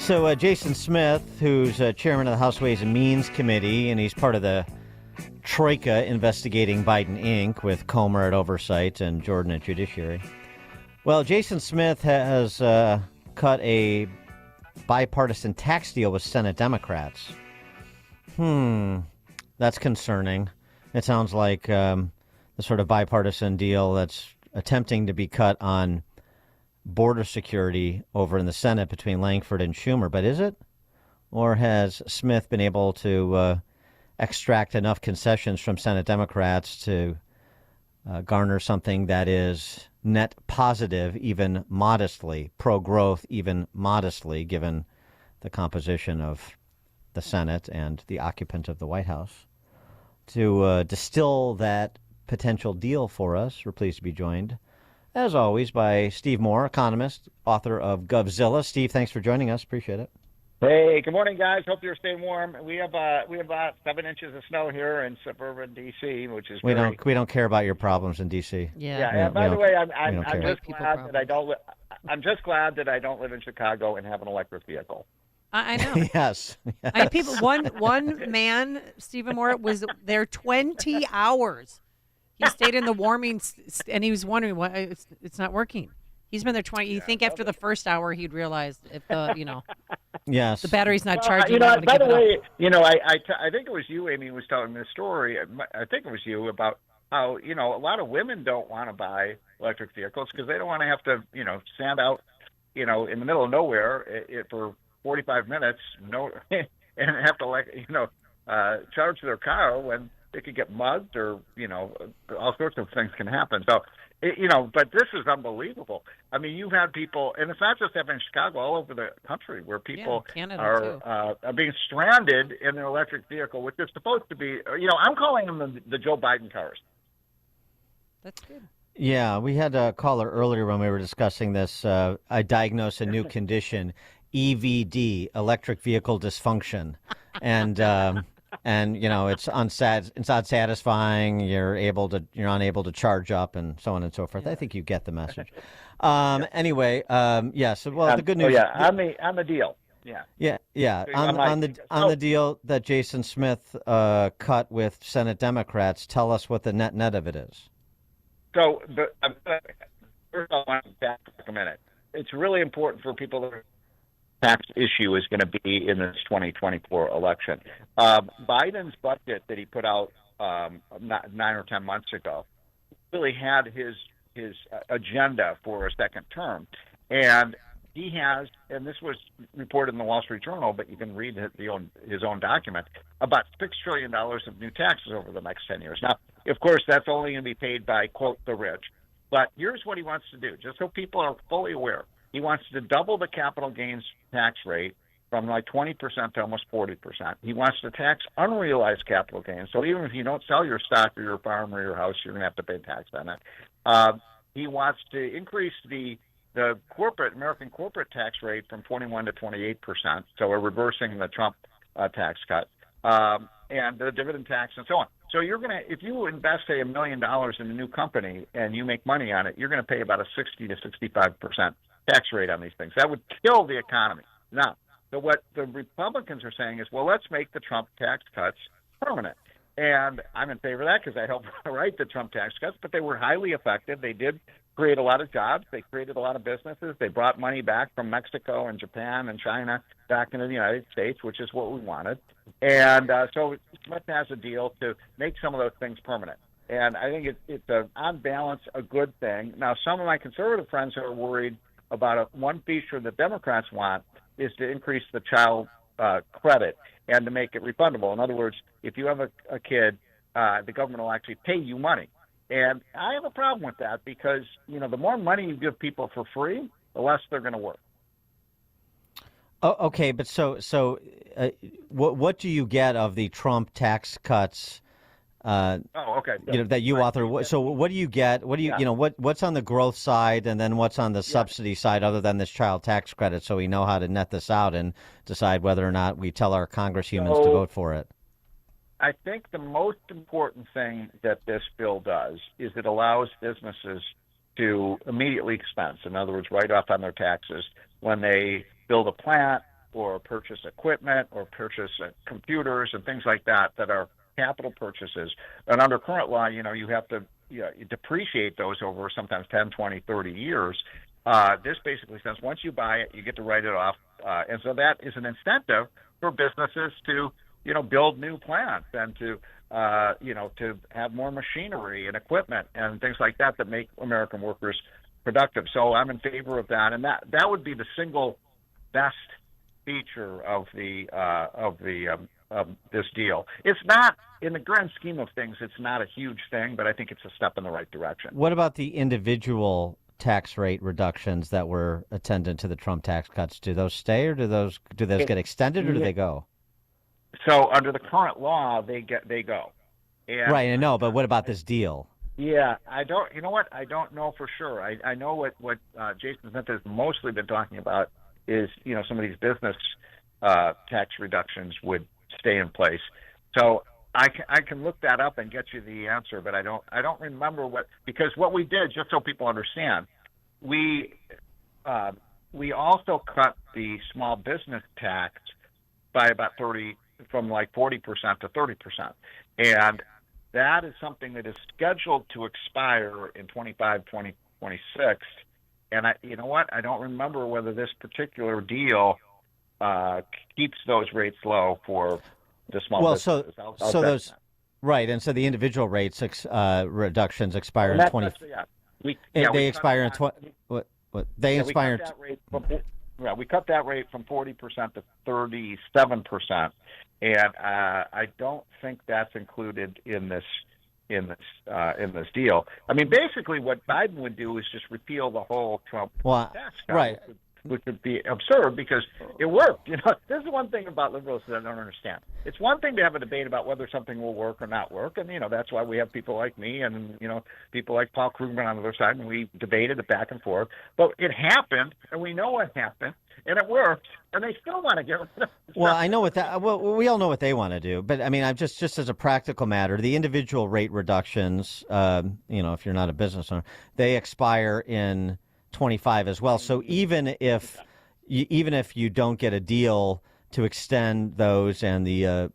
So Jason Smith, who's chairman of the House Ways and Means Committee, and he's part of the Troika investigating Biden Inc. with Comer at Oversight and Jordan at Judiciary. Well, Jason Smith has cut a bipartisan tax deal with Senate Democrats. That's concerning. It sounds like the sort of bipartisan deal that's attempting to be cut on border security over in the Senate between Langford and Schumer. But is it? Or has Smith been able to extract enough concessions from Senate Democrats to garner something that is net positive, even modestly, pro-growth, even modestly, given the composition of the Senate and the occupant of the White House? To distill that potential deal for us, we're pleased to be joined, as always, by Steve Moore, economist, author of GovZilla. Steve, thanks for joining us. Appreciate it. Hey, good morning, guys. Hope you're staying warm. We have about 7 inches of snow here in suburban D.C., which is we don't care about your problems in D.C. Yeah. And by the way, I'm just glad that I don't live in Chicago and have an electric vehicle. I know. Yes. I mean, people. One man, Stephen Moore, was there 20 hours. He stayed in the warming, and he was wondering why it's not working. He's been there 20. You think after the first hour he'd realize if yes, the battery's not charging. By the way, I think it was you, Amy, was telling this story. I think it was you about how a lot of women don't want to buy electric vehicles because they don't want to have to stand out in the middle of nowhere for 45 minutes and have to charge their car when they could get mugged or all sorts of things can happen. So. But this is unbelievable. I mean, you've had people, and it's not just happening in Chicago, all over the country, where people are being stranded in an electric vehicle, which is supposed to be, I'm calling them the Joe Biden cars. That's good. Yeah, we had a caller earlier when we were discussing this. I diagnosed a new condition, EVD, electric vehicle dysfunction, and it's unsatisfying. You're unable to charge up, and so on and so forth. I think you get the message. Anyway, yes. Well, the good news. On the deal. Yeah. On the deal that Jason Smith cut with Senate Democrats, tell us what the net of it is. So, first I want to back a minute. It's really important for people to. Tax issue is going to be in this 2024 election. Biden's budget that he put out 9 or 10 months ago really had his agenda for a second term, and he has, and this was reported in the Wall Street Journal, but you can read his own document, about $6 trillion of new taxes over the next 10 years. Now, of course, that's only going to be paid by, quote, the rich. But here's what he wants to do, just so people are fully aware. He wants to double the capital gains tax rate from like 20% to almost 40%. He wants to tax unrealized capital gains. So even if you don't sell your stock or your farm or your house, you're going to have to pay tax on it. He wants to increase the American corporate tax rate from 21 to 28%. So we're reversing the Trump tax cut and the dividend tax and so on. So if you invest, say, $1 million in a new company and you make money on it, you're going to pay about a 60 to 65% tax rate on these things. That would kill the economy. Now, so what the Republicans are saying is, well, let's make the Trump tax cuts permanent. And I'm in favor of that because I helped write the Trump tax cuts, but they were highly effective. They did create a lot of jobs. They created a lot of businesses. They brought money back from Mexico and Japan and China back into the United States, which is what we wanted. And so Smith has a deal to make some of those things permanent. And I think it's on balance, a good thing. Now, some of my conservative friends are worried about one feature that Democrats want is to increase the child credit and to make it refundable. In other words, if you have a kid, the government will actually pay you money. And I have a problem with that because, the more money you give people for free, the less they're going to work. Oh, okay, but so what do you get of the Trump tax cuts? Okay. That you author. So what do you get? What do you what's on the growth side, and then what's on the subsidy side, other than this child tax credit, so we know how to net this out and decide whether or not we tell our congresspeople to vote for it. I think the most important thing that this bill does is it allows businesses to immediately expense. In other words, write off on their taxes when they build a plant or purchase equipment or purchase computers and things like that that are capital purchases. And under current law, you have to you depreciate those over sometimes 10, 20, 30 years. This basically says once you buy it, you get to write it off. And so that is an incentive for businesses to, build new plants and to have more machinery and equipment and things like that that make American workers productive. So I'm in favor of that, and that would be the single best feature of this deal. It's not, in the grand scheme of things, it's not a huge thing, but I think it's a step in the right direction. What about the individual tax rate reductions that were attendant to the Trump tax cuts? Do those stay, or do those get extended, or do they go? So under the current law, they go. And, right, I know, but what about this deal? Yeah, I don't. You know what? I don't know for sure. I know what Jason Smith has mostly been talking about is some of these business tax reductions would stay in place. So I can look that up and get you the answer, but I don't remember because what we did, just so people understand, we also cut the small business tax by about 40% to 30%, and that is something that is scheduled to expire in 2026. And you know what? I don't remember whether this particular deal keeps those rates low for the small businesses. So those, right, and so the individual rates reductions expire in 20. They expire in 20. What they expire? We cut that rate from 40% to 37%, and I don't think that's included in this deal. I mean, basically, what Biden would do is just repeal the whole Trump tax cut, right? Which would be absurd because it worked. This is one thing about liberals that I don't understand. It's one thing to have a debate about whether something will work or not work, and that's why we have people like me and people like Paul Krugman on the other side, and we debated it back and forth. But it happened, and we know what happened, and it worked, and they still want to get rid of it. Well, I know what that. Well, we all know what they want to do, but I mean, I'm just as a practical matter, the individual rate reductions, if you're not a business owner, they expire in 25 as well. So even if you don't get a deal to extend those and the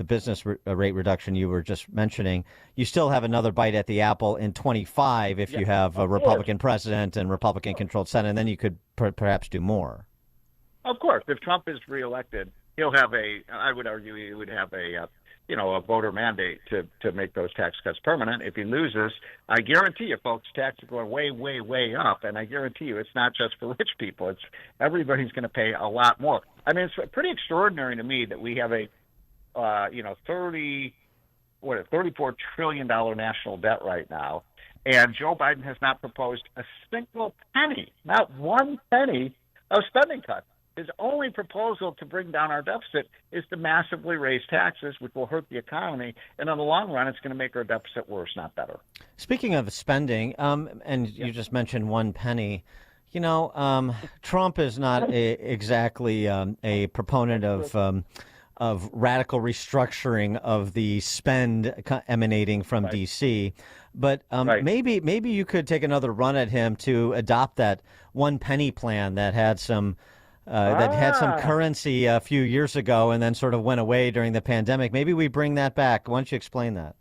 business rate reduction you were just mentioning, you still have another bite at the apple in 25 if you have a Republican president and Republican-controlled Senate, and then you could perhaps do more. Of course, if Trump is reelected, he'll have I would argue he would have a voter mandate to make those tax cuts permanent. If he loses, I guarantee you, folks, taxes are going way, way, way up, and I guarantee you, it's not just for rich people. It's everybody's going to pay a lot more. I mean, it's pretty extraordinary to me that we have a, $34 trillion national debt right now, and Joe Biden has not proposed a single penny, not one penny of spending cuts. His only proposal to bring down our deficit is to massively raise taxes, which will hurt the economy. And in the long run, it's going to make our deficit worse, not better. Speaking of spending, and you just mentioned one penny, Trump is not exactly a proponent of radical restructuring of the spend emanating from D.C., but maybe you could take another run at him to adopt that one penny plan that had some currency a few years ago and then sort of went away during the pandemic. Maybe we bring that back. Why don't you explain that?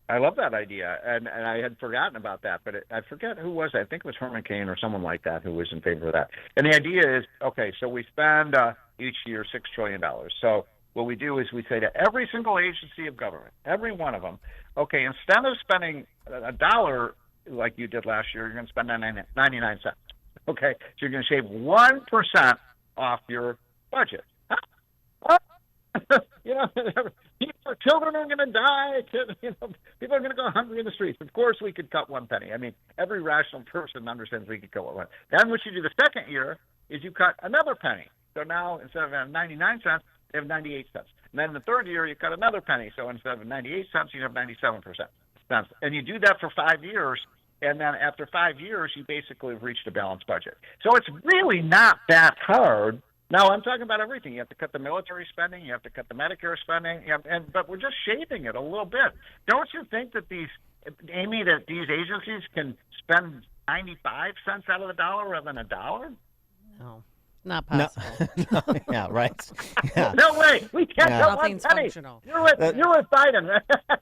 I love that idea, and I had forgotten about that, but I forget who was it. I think it was Herman Kane or someone like that who was in favor of that. And the idea is, okay, so we spend each year $6 trillion. So what we do is we say to every single agency of government, every one of them, okay, instead of spending $1 like you did last year, you're going to spend 99 cents. Okay, so you're going to shave 1% off your budget. Children are going to die. People are going to go hungry in the streets. Of course, we could cut one penny. I mean, every rational person understands we could cut one. Then what you do the second year is you cut another penny. So now instead of having 99 cents, they have 98 cents. And then the third year, you cut another penny. So instead of 98 cents, you have 97 cents. And you do that for 5 years. And then after 5 years, you basically have reached a balanced budget. So it's really not that hard. Now, I'm talking about everything. You have to cut the military spending. You have to cut the Medicare spending. But we're just shaving it a little bit. Don't you think that these agencies can spend 95 cents out of the dollar rather than $1? No. Not No, possible. no, yeah, right. Yeah. No way. We can't Yeah. get one Nothing's penny. functional. You're with Biden.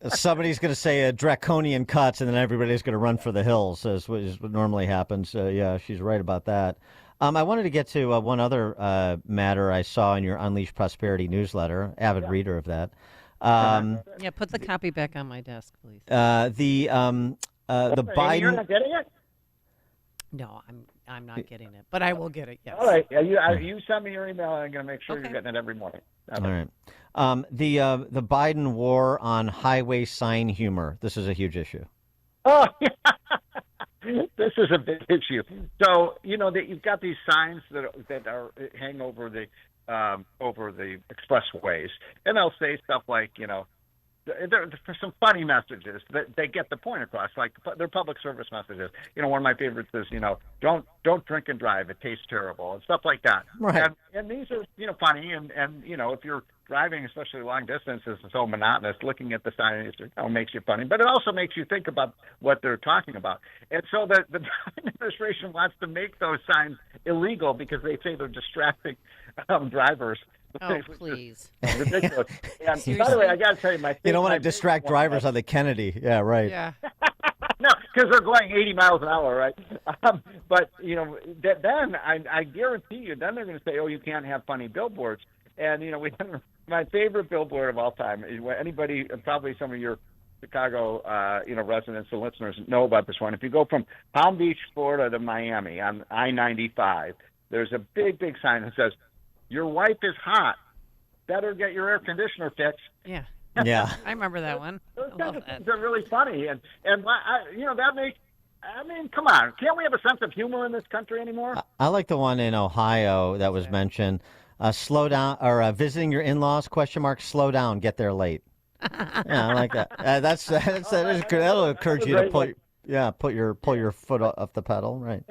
Somebody's going to say draconian cuts, and then everybody's going to run for the hills, is what normally happens. Yeah, she's right about that. I wanted to get to one other matter I saw in your Unleash Prosperity newsletter. Avid reader of that. Yeah, put the copy back on my desk, please. The Amy, you're Biden. not getting it? No, I'm not getting it, but I will get it. Yes. All right. You send me your email, and I'm going to make sure you're getting it every morning. All right. The Biden war on highway sign humor. This is a huge issue. Oh, this is a big issue. So that you've got these signs that are hang over the expressways, and they'll say stuff like there for some funny messages that they get the point across, like they're public service messages. One of my favorites is don't drink and drive, it tastes terrible, and stuff like that. Right. And these are funny, and if you're driving, especially long distances, it's so monotonous. Looking at the sign makes you funny, but it also makes you think about what they're talking about. And so the Biden administration wants to make those signs illegal because they say they're distracting drivers. Oh, please. Ridiculous. And by the way, I got to tell you, you don't want to distract drivers on the Kennedy. Yeah, right. Yeah. No, because they're going 80 miles an hour, right? But then I guarantee you, then they're going to say, "Oh, you can't have funny billboards." And my favorite billboard of all time. Anybody, probably some of your Chicago, residents and listeners know about this one. If you go from Palm Beach, Florida, to Miami on I-95, there's a big sign that says, "Your wife is hot. Better get your air conditioner fixed." Yeah. Yeah. I remember that one. Those I kinds love of that. things are really funny, and that makes. I mean, come on, can't we have a sense of humor in this country anymore? I like the one in Ohio that was mentioned. Slow down, or visiting your in-laws? ? Slow down, get there late. Yeah, I like that. That'll encourage you to pull your foot off the pedal, right?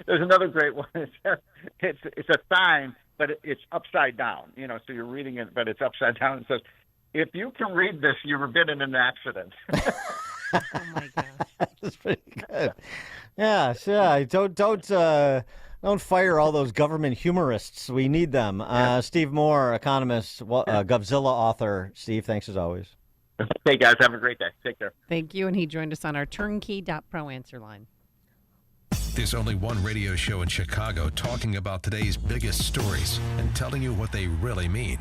There's another great one. It's a sign, but it's upside down. So you're reading it, but it's upside down. It says, "If you can read this, you've been in an accident." Oh my gosh. That's pretty good. Yeah, don't fire all those government humorists. We need them. Steve Moore, economist, Govzilla author. Steve, thanks as always. Hey guys, have a great day. Take care. Thank you. And he joined us on our turnkey.pro answer line. There's only one radio show in Chicago talking about today's biggest stories and telling you what they really mean.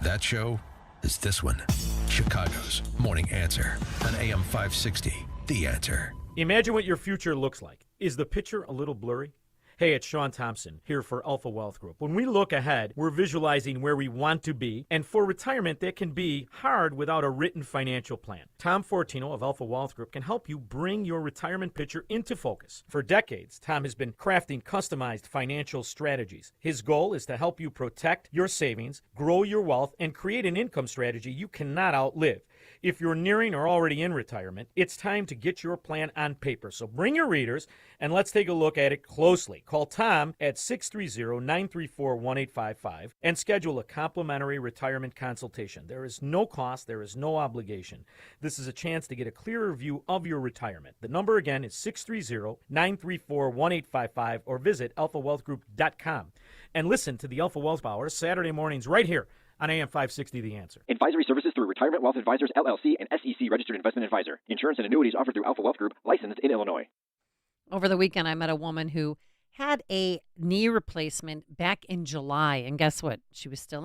That show is this one, Chicago's Morning Answer on AM 560, The Answer. Imagine what your future looks like. Is the picture a little blurry? Hey, it's Sean Thompson here for Alpha Wealth Group. When we look ahead, we're visualizing where we want to be, and for retirement, that can be hard without a written financial plan. Tom Fortino of Alpha Wealth Group can help you bring your retirement picture into focus. For decades, Tom has been crafting customized financial strategies. His goal is to help you protect your savings, grow your wealth, and create an income strategy you cannot outlive. If you're nearing or already in retirement, it's time to get your plan on paper. So bring your readers and let's take a look at it closely. Call Tom at 630-934-1855 and schedule a complimentary retirement consultation. There is no cost. There is no obligation. This is a chance to get a clearer view of your retirement. The number again is 630-934-1855 or visit alphawealthgroup.com. And listen to the Alpha Wealth Hour Saturday mornings right here on AM 560 The Answer. Advisory services through Retirement Wealth Advisors, LLC, and SEC Registered Investment Advisor. Insurance and annuities offered through Alpha Wealth Group, licensed in Illinois. Over the weekend, I met a woman who had a knee replacement back in July. And guess what? She was still in